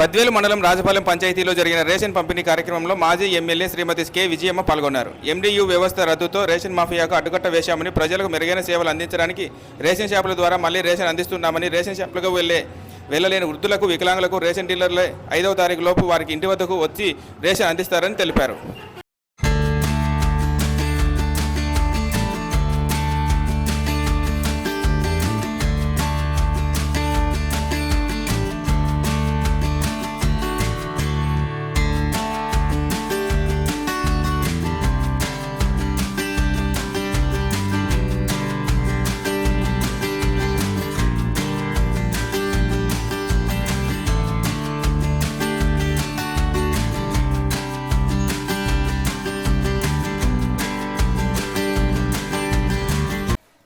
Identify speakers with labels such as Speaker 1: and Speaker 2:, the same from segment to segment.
Speaker 1: బద్వేలు మండలం రాజపాలెం పంచాయతీలో జరిగిన రేషన్ పంపిణీ కార్యక్రమంలో మాజీ ఎమ్మెల్యే శ్రీమతి కె విజయమ్మ పాల్గొన్నారు. ఎండియు వ్యవస్థ రద్దుతో రేషన్ మాఫియాకు అడ్డుకట్ట వేశామని, ప్రజలకు మెరుగైన సేవలు అందించడానికి రేషన్ షాపుల ద్వారా మళ్లీ రేషన్ అందిస్తున్నామని, రేషన్ షాపులకు వెళ్లలేని వృద్ధులకు, వికలాంగులకు రేషన్ డీలర్లే 5వ తారీఖు లోపు వారికి ఇంటి వద్దకు వచ్చి రేషన్ అందిస్తారని తెలిపారు.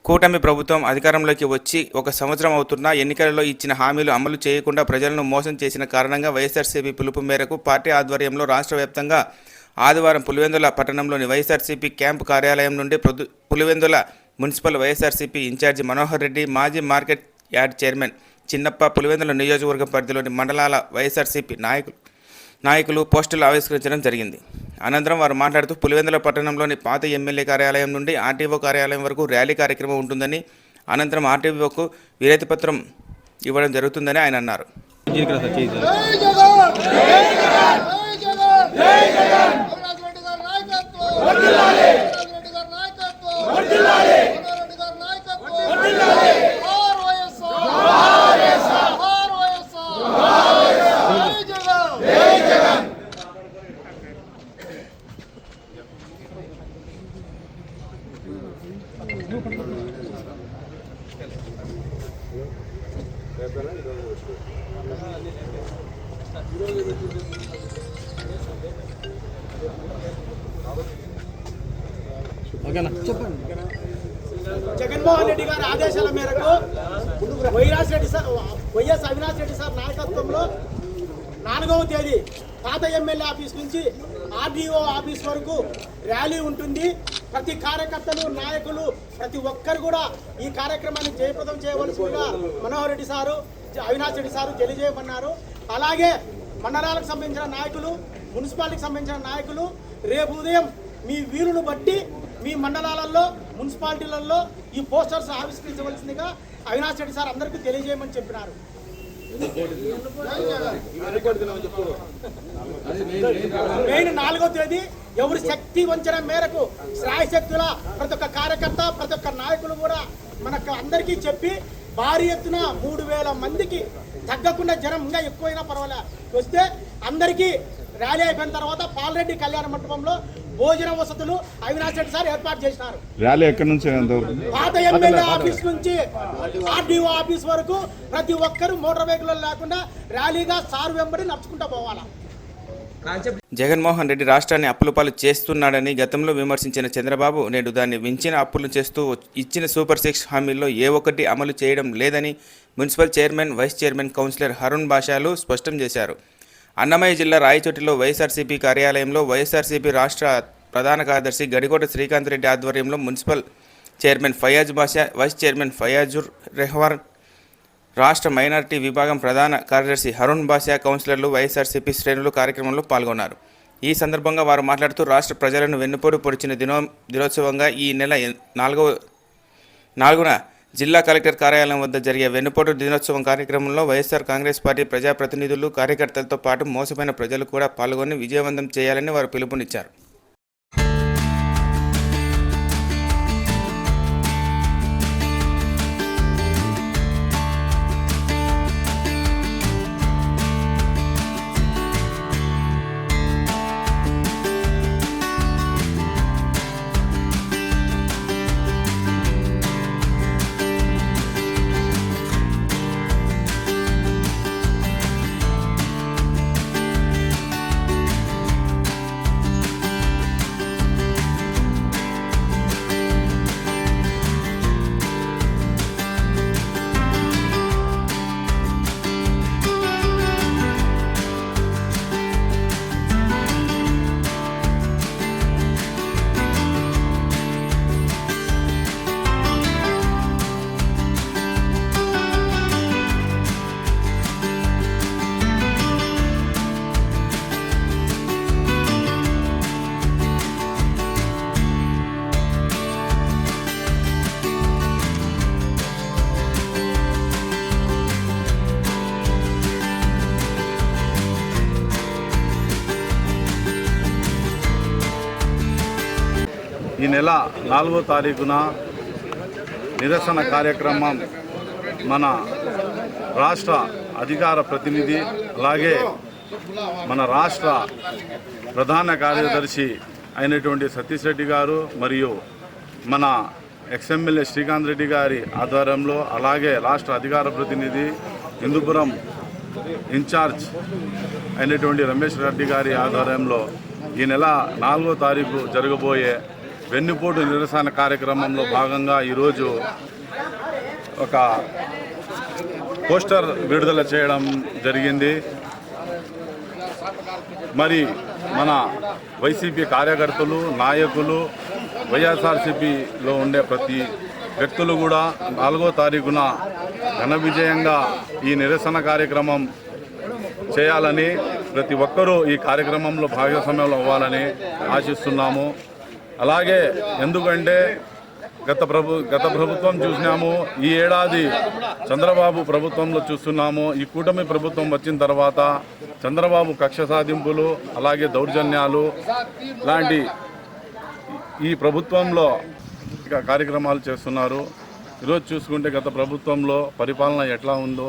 Speaker 1: కూటమి ప్రభుత్వం అధికారంలోకి వచ్చి 1 సంవత్సరం అవుతున్నా ఎన్నికలలో ఇచ్చిన హామీలు అమలు చేయకుండా ప్రజలను మోసం చేసిన కారణంగా వైఎస్ఆర్సీపీ పిలుపు మేరకు పార్టీ ఆధ్వర్యంలో రాష్ట్ర వ్యాప్తంగా ఆదివారం పులివెందుల పట్టణంలోని వైఎస్ఆర్సీపీ క్యాంపు కార్యాలయం నుండి పులివెందుల మున్సిపల్ వైఎస్ఆర్సీపీ ఇన్ఛార్జి మనోహర్ రెడ్డి, మాజీ మార్కెట్ యార్డ్ చైర్మన్ చిన్నప్ప, పులివెందుల నియోజకవర్గం పరిధిలోని మండలాల వైఎస్ఆర్సీపీ నాయకులు పోస్టులు ఆవిష్కరించడం జరిగింది. అనంతరం వారు మాట్లాడుతూ పులివెందుల పట్టణంలోని పాత ఎమ్మెల్యే కార్యాలయం నుండి ఆర్టీఓ కార్యాలయం వరకు ర్యాలీ కార్యక్రమం ఉంటుందని, అనంతరం ఆర్టీఓకు వినతి పత్రం ఇవ్వడం జరుగుతుందని ఆయన అన్నారు.
Speaker 2: జగన్మోహన్ రెడ్డి గారి ఆదేశాల మేరకు వైఎస్ అవినాష్ రెడ్డి సార్ నాయకత్వంలో 4వ తేదీ పాత ఎమ్మెల్యే ఆఫీస్ నుంచి ఆర్డీఓ ఆఫీస్ వరకు ర్యాలీ ఉంటుంది. ప్రతి కార్యకర్తలు, నాయకులు, ప్రతి ఒక్కరు కూడా ఈ కార్యక్రమాన్ని జయప్రదం చేయవలసిందిగా మనోహర్ రెడ్డి సారు, అవినాష్ రెడ్డి సారు తెలియజేయమన్నారు. అలాగే మండలాలకు సంబంధించిన నాయకులు, మున్సిపాలిటీకి సంబంధించిన నాయకులు రేపు ఉదయం మీ వీలును బట్టి మీ మండలాలలో, మున్సిపాలిటీలలో ఈ పోస్టర్స్ ఆవిష్కరించవలసిందిగా అవినాష్ రెడ్డి సార్ అందరికీ తెలియజేయమని చెప్పినారు. మెయిన్ 4వ తేదీ ఎవరి శక్తి వంచన మేరకు శ్రాయశక్తుల ప్రతి ఒక్క కార్యకర్త, ప్రతి ఒక్క నాయకులు కూడా మనకు అందరికీ చెప్పి భారీ ఎత్తున 3000 మందికి తగ్గకుండా జనం ఇంకా ఎక్కువైనా పర్వాలే వస్తే అందరికీ ర్యాలీ అయిపోయిన తర్వాత పాల్రెడ్డి కళ్యాణ మండపంలో భోజన వసతులు అవినాష్ రెడ్డి సార్ ఏర్పాటు చేసినారు.
Speaker 3: ర్యాలీ ఎక్కడి నుంచి?
Speaker 2: పాత ఎమ్మెల్యే ఆఫీస్ నుంచి ఆర్డీఓ ఆఫీస్ వరకు ప్రతి ఒక్కరు మోటార్ వెహికల్ లేకుండా ర్యాలీగా సార్ వెంబడి నడుచుకుంటూ పోవాలా.
Speaker 1: జగన్మోహన్ రెడ్డి రాష్ట్రాన్ని అప్పులపాలు చేస్తున్నాడని గతంలో విమర్శించిన చంద్రబాబు నేడు దాన్ని మించిన అప్పులు చేస్తూ ఇచ్చిన సూపర్ 6 హామీల్లో ఏ ఒక్కటి అమలు చేయడం లేదని municipal chairman, vice chairman councillor Harun బాషాలు స్పష్టం చేశారు. అన్నమయ్య జిల్లా రాయచోటిలో వైఎస్ఆర్సీపీ కార్యాలయంలో వైఎస్ఆర్సీపీ రాష్ట్ర ప్రధాన కార్యదర్శి గడికోట శ్రీకాంత్ రెడ్డి ఆధ్వర్యంలో మున్సిపల్ చైర్మన్ ఫయాజ్ బాషా, వైస్ చైర్మన్ ఫయాజుర్ రెహ్వాన్, రాష్ట్ర మైనారిటీ విభాగం ప్రధాన కార్యదర్శి హరుణ్ బాషా, కౌన్సిలర్లు, వైఎస్ఆర్సీపీ శ్రేణులు కార్యక్రమంలో పాల్గొన్నారు. ఈ సందర్భంగా వారు మాట్లాడుతూ రాష్ట్ర ప్రజలను వెన్నుపోటు పొడిచిన దినోత్సవంగా ఈ నెల 4న జిల్లా కలెక్టర్ కార్యాలయం వద్ద జరిగే వెన్నుపోటు దినోత్సవం కార్యక్రమంలో వైఎస్ఆర్ కాంగ్రెస్ పార్టీ ప్రజాప్రతినిధులు, కార్యకర్తలతో పాటు మోసపోయిన ప్రజలు కూడా పాల్గొని విజయవంతం చేయాలని వారు పిలుపునిచ్చారు.
Speaker 3: నెల 4వ తారీఖున నిరసన కార్యక్రమం మన రాష్ట్ర అధికార ప్రతినిధి అలాగే మన రాష్ట్ర ప్రధాన కార్యదర్శి అయినటువంటి సతీష్ రెడ్డి గారు మరియు మన ఎక్స్ఎమ్మెల్యే శ్రీకాంత్ రెడ్డి గారి ఆధ్వర్యంలో అలాగే రాష్ట్ర అధికార ప్రతినిధి హిందూపురం ఇన్ఛార్జ్ అయినటువంటి రమేష్ రెడ్డి గారి ఆధ్వర్యంలో ఈ నెల 4వ తారీఖు జరగబోయే వెన్నుపోటు నిరసన కార్యక్రమంలో భాగంగా ఈరోజు ఒక పోస్టర్ విడుదల చేయడం జరిగింది. మరి మన వైసీపీ కార్యకర్తలు నాయకులు వైఎస్ఆర్సీపీలో ఉండే ప్రతి వ్యక్తులు కూడా 4వ తారీఖున ఘన విజయంగా ఈ నిరసన కార్యక్రమం చేయాలని ప్రతి ఒక్కరూ ఈ కార్యక్రమంలో భాగస్వామ్యం అవ్వాలని ఆశిస్తున్నాము. అలాగే ఎందుకంటే గత ప్రభుత్వం చూసినాము, ఈ ఏడాది చంద్రబాబు ప్రభుత్వంలో చూస్తున్నాము. ఈ కూటమి ప్రభుత్వం వచ్చిన తర్వాత చంద్రబాబు కక్ష సాధింపులు అలాగే దౌర్జన్యాలు లాంటి ఈ ప్రభుత్వంలో కార్యక్రమాలు చేస్తున్నారు. ఈరోజు చూసుకుంటే గత ప్రభుత్వంలో పరిపాలన ఎట్లా ఉందో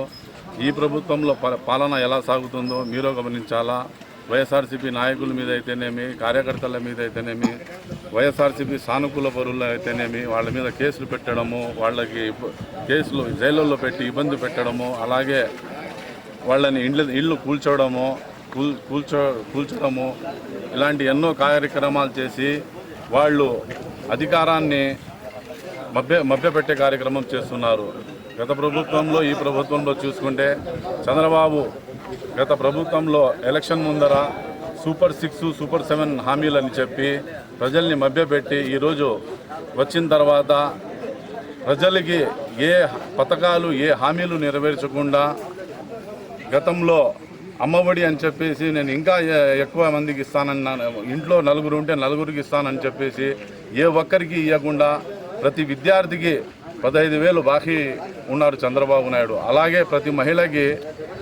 Speaker 3: ఈ ప్రభుత్వంలో పాలన ఎలా సాగుతుందో మీరు గమనించాలా. వైఎస్ఆర్సీపీ నాయకుల మీద అయితేనేమి, కార్యకర్తల మీద అయితేనేమి, వైఎస్ఆర్సీపీ సానుకూల పరులు అయితేనేమి వాళ్ళ మీద కేసులు పెట్టడము, వాళ్ళకి కేసులు జైళ్ళల్లో పెట్టి ఇబ్బంది పెట్టడము, అలాగే వాళ్ళని ఇళ్ళు కూల్చడము ఇలాంటి ఎన్నో కార్యక్రమాలు చేసి వాళ్ళు అధికారాన్ని మభ్యపెట్టే కార్యక్రమం చేస్తున్నారు. గత ప్రభుత్వంలో ఈ ప్రభుత్వంలో చూసుకుంటే చంద్రబాబు గత ప్రభుత్వంలో ఎలక్షన్ ముందర సూపర్ 6, సూపర్ 7 హామీలని చెప్పి ప్రజల్ని మభ్యపెట్టి ఈరోజు వచ్చిన తర్వాత ప్రజలకి ఏ పథకాలు ఏ హామీలు నెరవేర్చకుండా గతంలో అమ్మఒడి అని చెప్పేసి నేను ఇంకా ఎక్కువ మందికి ఇస్తానన్నాను, ఇంట్లో నలుగురు ఉంటే నలుగురికి ఇస్తానని చెప్పేసి ఏ ఒక్కరికి ఇవ్వకుండా ప్రతి విద్యార్థికి 15,000 బాకీ ఉన్నారు చంద్రబాబు నాయుడు. అలాగే ప్రతి మహిళకి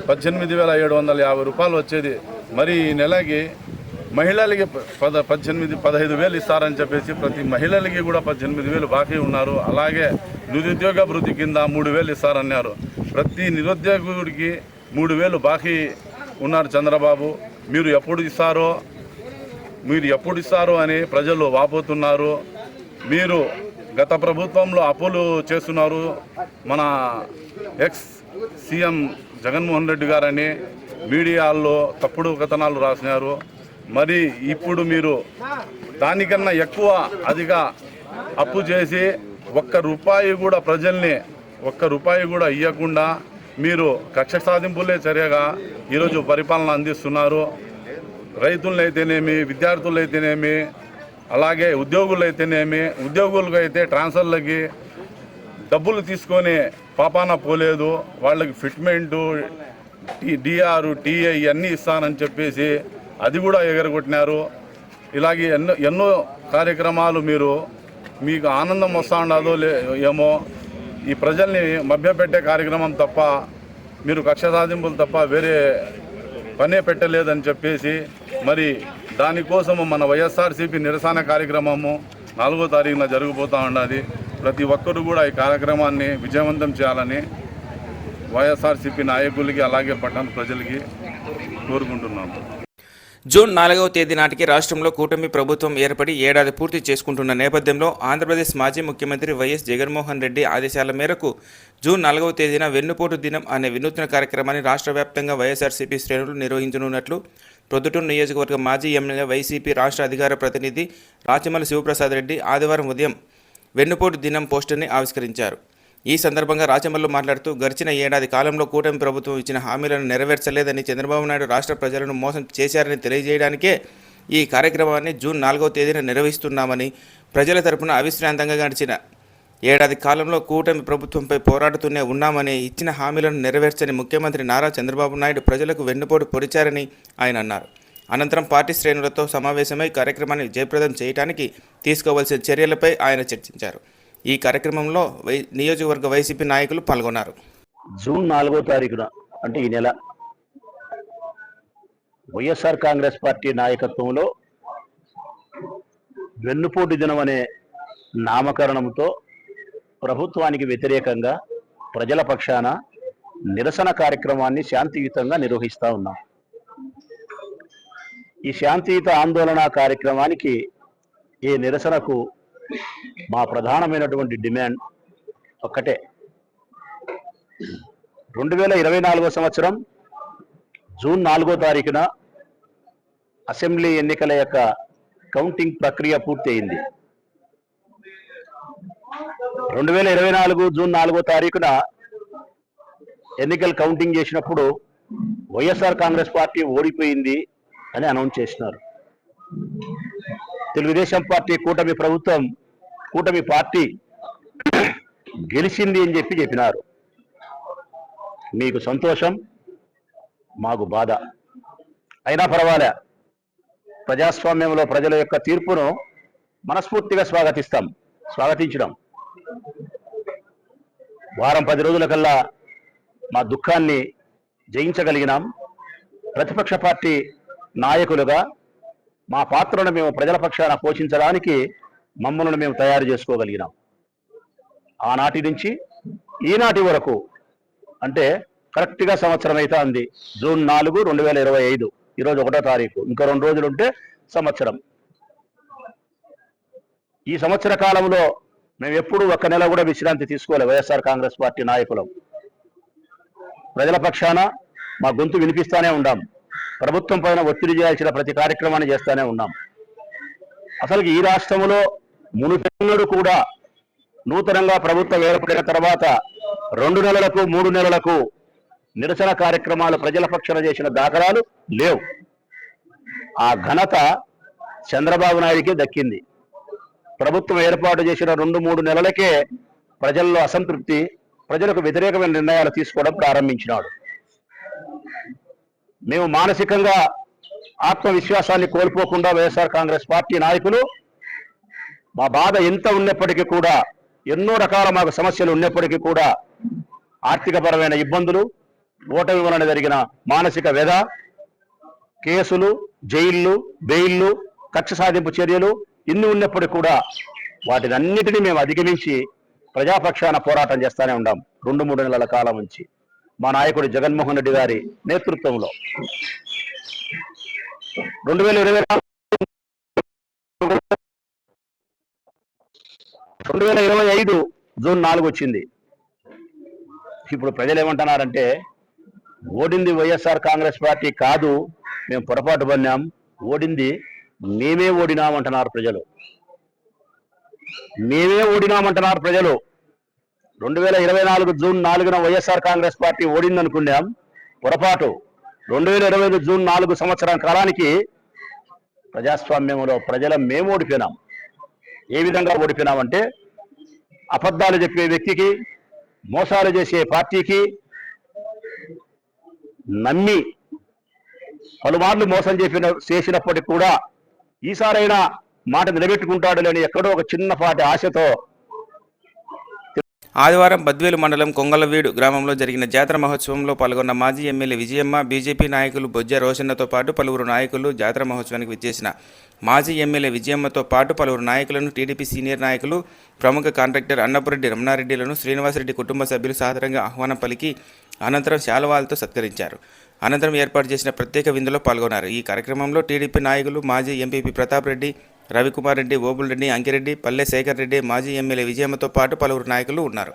Speaker 3: 18,750 రూపాయలు వచ్చేది. మరి ఈ నెలకి మహిళలకి 15,000 ఇస్తారని చెప్పేసి ప్రతి మహిళలకి కూడా 18,000 బాకీ ఉన్నారు. అలాగే నిరుద్యోగ భృతి కింద 3,000 ఇస్తారన్నారు. ప్రతి నిరుద్యోగుడికి 3,000 బాకీ ఉన్నారు చంద్రబాబు. మీరు ఎప్పుడు ఇస్తారో అని ప్రజలు వాపోతున్నారు. మీరు గత ప్రభుత్వంలో అప్పులు చేస్తున్నారు. మన ఎక్స్ సీఎం జగన్మోహన్ రెడ్డి గారని మీడియాల్లో తప్పుడు కథనాలు రాసినారు. మరి ఇప్పుడు మీరు దానికన్నా ఎక్కువ అధిక అప్పు చేసి ₹1 కూడా ప్రజల్ని ₹1 కూడా ఇవ్వకుండా మీరు కక్ష సాధింపులే చర్యగా ఈరోజు పరిపాలన అందిస్తున్నారు. రైతులైతేనేమి, విద్యార్థులైతేనేమి, అలాగే ఉద్యోగులైతేనేమి, ఉద్యోగులకు అయితే ట్రాన్స్ఫర్లకి డబ్బులు తీసుకొని పాపాన పోలేదు. వాళ్ళకి ఫిట్మెంటు, డిఆర్, టీఐ అన్నీ ఇస్తానని చెప్పేసి అది కూడా ఎగరగొట్టినారు. ఇలాగే ఎన్నో కార్యక్రమాలు మీకు ఆనందం వస్తూ ఉండదో ఏమో ఈ ప్రజల్ని మభ్యపెట్టే కార్యక్రమం తప్ప మీరు కక్ష సాధింపులు తప్ప వేరే పనే పెట్టలేదని చెప్పేసి మరి దానికోసము మన వైఎస్ఆర్సీపీ నిరసన కార్యక్రమము 4వ తారీఖున జరగబోతూ ఉన్నది. ప్రతి ఒక్కరు కూడా ఈ కార్యక్రమాన్ని విజయవంతం చేయాలని వైఎస్ఆర్సీపీ నాయకులకి అలాగే పట్టణ ప్రజలకి కోరుకుంటున్నాము.
Speaker 1: జూన్ 4వ తేదీ నాటికి రాష్ట్రంలో కూటమి ప్రభుత్వం ఏర్పడి ఏడాది పూర్తి చేసుకుంటున్న నేపథ్యంలో ఆంధ్రప్రదేశ్ మాజీ ముఖ్యమంత్రి వైఎస్ జగన్మోహన్ రెడ్డి ఆదేశాల మేరకు జూన్ 4వ తేదీన వెన్నుపోటు దినం అనే వినూత్న కార్యక్రమాన్ని రాష్ట్ర వ్యాప్తంగా వైఎస్ఆర్సీపీ శ్రేణులు నిర్వహించనున్నట్లు ప్రొద్దుటూరు నియోజకవర్గ మాజీ ఎమ్మెల్యే వైసీపీ రాష్ట్ర అధికార ప్రతినిధి రాచమల్లి శివప్రసాద్ రెడ్డి ఆదివారం ఉదయం వెన్నుపోటు దినం పోస్టర్ని ఆవిష్కరించారు. ఈ సందర్భంగా రాచమల్లు మాట్లాడుతూ గడిచిన ఏడాది కాలంలో కూటమి ప్రభుత్వం ఇచ్చిన హామీలను నెరవేర్చలేదని, చంద్రబాబు నాయుడు రాష్ట్ర ప్రజలను మోసం చేశారని తెలియజేయడానికే ఈ కార్యక్రమాన్ని జూన్ 4వ తేదీన నిర్వహిస్తున్నామని, ప్రజల తరపున అవిశ్రాంతంగా గడిచిన ఏడాది కాలంలో కూటమి ప్రభుత్వంపై పోరాడుతూనే ఉన్నామని, ఇచ్చిన హామీలను నెరవేర్చని ముఖ్యమంత్రి నారా చంద్రబాబు నాయుడు ప్రజలకు వెన్నుపోటు పొడిచారని ఆయన అన్నారు. అనంతరం పార్టీ శ్రేణులతో సమావేశమై కార్యక్రమాన్ని జయప్రదం చేయడానికి తీసుకోవాల్సిన చర్యలపై ఆయన చర్చించారు. ఈ కార్యక్రమంలో నియోజకవర్గ వైసీపీ నాయకులు పాల్గొన్నారు.
Speaker 4: జూన్ 4వ తారీఖున అంటే ఈ నెల వైఎస్ఆర్ కాంగ్రెస్ పార్టీ నాయకత్వంలో వెన్నుపోటు దినం అనే నామకరణంతో ప్రభుత్వానికి వ్యతిరేకంగా ప్రజల పక్షాన నిరసన కార్యక్రమాన్ని శాంతియుతంగా నిర్వహిస్తూ ఉన్నాం. ఈ శాంతియుత ఆందోళన కార్యక్రమానికి ఈ నిరసనకు మా ప్రధానమైనటువంటి డిమాండ్ ఒక్కటే. 2024 సంవత్సరం జూన్ 4వ తారీఖున అసెంబ్లీ ఎన్నికల యొక్క కౌంటింగ్ ప్రక్రియ పూర్తయింది. 2024 జూన్ 4వ తారీఖున ఎన్నికలు కౌంటింగ్ చేసినప్పుడు వైఎస్ఆర్ కాంగ్రెస్ పార్టీ ఓడిపోయింది అని అనౌన్స్ చేసినారు. తెలుగుదేశం పార్టీ కూటమి పార్టీ గెలిచింది అని చెప్పినారు. మీకు సంతోషం, మాకు బాధ. అయినా పర్వాలే, ప్రజాస్వామ్యంలో ప్రజల యొక్క తీర్పును మనస్ఫూర్తిగా స్వాగతించడం. వారం 10 రోజుల కల్లా మా దుఃఖాన్ని జయించగలిగినాం. ప్రతిపక్ష పార్టీ నాయకులుగా మా పాత్రను మేము ప్రజల పక్షాన పోషించడానికి మమ్మల్ని మేము తయారు చేసుకోగలిగినాం. ఆనాటి నుంచి ఈనాటి వరకు, అంటే కరెక్ట్గా సంవత్సరం అయితే అంది. జూన్ 4, 2025, ఈరోజు 1వ తారీఖు, ఇంకా 2 రోజులు ఉంటే సంవత్సరం. ఈ సంవత్సర కాలంలో మేము ఎప్పుడూ 1 నెల కూడా విశ్రాంతి తీసుకోలేదు. వైఎస్ఆర్ కాంగ్రెస్ పార్టీ నాయకులం ప్రజల పక్షాన మా గొంతు వినిపిస్తానే ఉన్నాం. ప్రభుత్వం పైన ఒత్తిడి చేయాల్సిన ప్రతి కార్యక్రమాన్ని చేస్తానే ఉన్నాం. అసలు ఈ రాష్ట్రంలో మునుపెన్నడూ కూడా నూతనంగా ప్రభుత్వం ఏర్పడిన తర్వాత 2 నెలలకు 3 నెలలకు నిరసన కార్యక్రమాలు ప్రజల పక్షాన చేసిన దాఖలాలు లేవు. ఆ ఘనత చంద్రబాబు నాయుడికే దక్కింది. ప్రభుత్వం ఏర్పాటు చేసిన 2-3 నెలలకే ప్రజల్లో అసంతృప్తి, ప్రజలకు వ్యతిరేకమైన నిర్ణయాలు తీసుకోవడం ప్రారంభించినాడు. మేము మానసికంగా ఆత్మవిశ్వాసాన్ని కోల్పోకుండా వైఎస్ఆర్ కాంగ్రెస్ పార్టీ నాయకులు మా బాధ ఎంత ఉన్నప్పటికీ కూడా, ఎన్నో రకాల మాకు సమస్యలు ఉన్నప్పటికీ కూడా, ఆర్థికపరమైన ఇబ్బందులు, ఓటమి వలన జరిగిన మానసిక వ్యధ, కేసులు, జైళ్లు, బెయిళ్లు, కక్ష సాధింపు చర్యలు ఇన్ని ఉన్నప్పటికీ కూడా వాటినన్నిటినీ మేము అధిగమించి ప్రజాపక్షాన పోరాటం చేస్తూనే ఉన్నాం 2-3 నెలల కాలం నుంచి మా నాయకుడు జగన్మోహన్ రెడ్డి గారి నేతృత్వంలో. 2025 జూన్ 4 వచ్చింది. ఇప్పుడు ప్రజలు ఏమంటున్నారంటే, ఓడింది వైఎస్ఆర్ కాంగ్రెస్ పార్టీ కాదు, మేము పొరపాటు పడినాం, ఓడింది మేమే ఓడినామంటున్నారు ప్రజలు. 2024 జూన్ 4న వైఎస్ఆర్ కాంగ్రెస్ పార్టీ ఓడిందనుకున్నాం, పొరపాటు. 2025 జూన్ 4 సంవత్సరం కాలానికి ప్రజాస్వామ్యంలో ప్రజలం మేము ఓడిపోయినాం. ఏ విధంగా ఓడిపోయినామంటే, అబద్ధాలు చెప్పే వ్యక్తికి, మోసాలు చేసే పార్టీకి నమ్మి పలుమార్లు మోసం చేసినప్పటికీ కూడా ఈసారైనా మాట నిలబెట్టుకుంటాడు లేని ఎక్కడో ఒక చిన్నపాటి ఆశతో.
Speaker 1: ఆదివారం బద్వేలు మండలం కొంగలవీడు గ్రామంలో జరిగిన జాతర మహోత్సవంలో పాల్గొన్న మాజీ ఎమ్మెల్యే విజయమ్మ, బీజేపీ నాయకులు బొజ్జ రోషన్నతో పాటు పలువురు నాయకులు జాతర మహోత్సవానికి విచ్చేసిన మాజీ ఎమ్మెల్యే విజయమ్మతో పాటు పలువురు నాయకులను, టీడీపీ సీనియర్ నాయకులు, ప్రముఖ కాంట్రాక్టర్ అన్నపురెడ్డి రమణారెడ్డిలను శ్రీనివాసరెడ్డి కుటుంబ సభ్యులు సాదరంగా ఆహ్వానం పలికి అనంతరం శాలువాలతో సత్కరించారు. అనంతరం ఏర్పాటు చేసిన ప్రత్యేక విందులో పాల్గొన్నారు. ఈ కార్యక్రమంలో టీడీపీ నాయకులు, మాజీ ఎంపీపీ ప్రతాప్ రెడ్డి, రవికుమార్ రెడ్డి, ఓబుల్ రెడ్డి, అంకిరెడ్డి, పల్లె శేఖర్ రెడ్డి, మాజీ ఎమ్మెల్యే విజయమ్మతో పాటు పలువురు నాయకులు ఉన్నారు.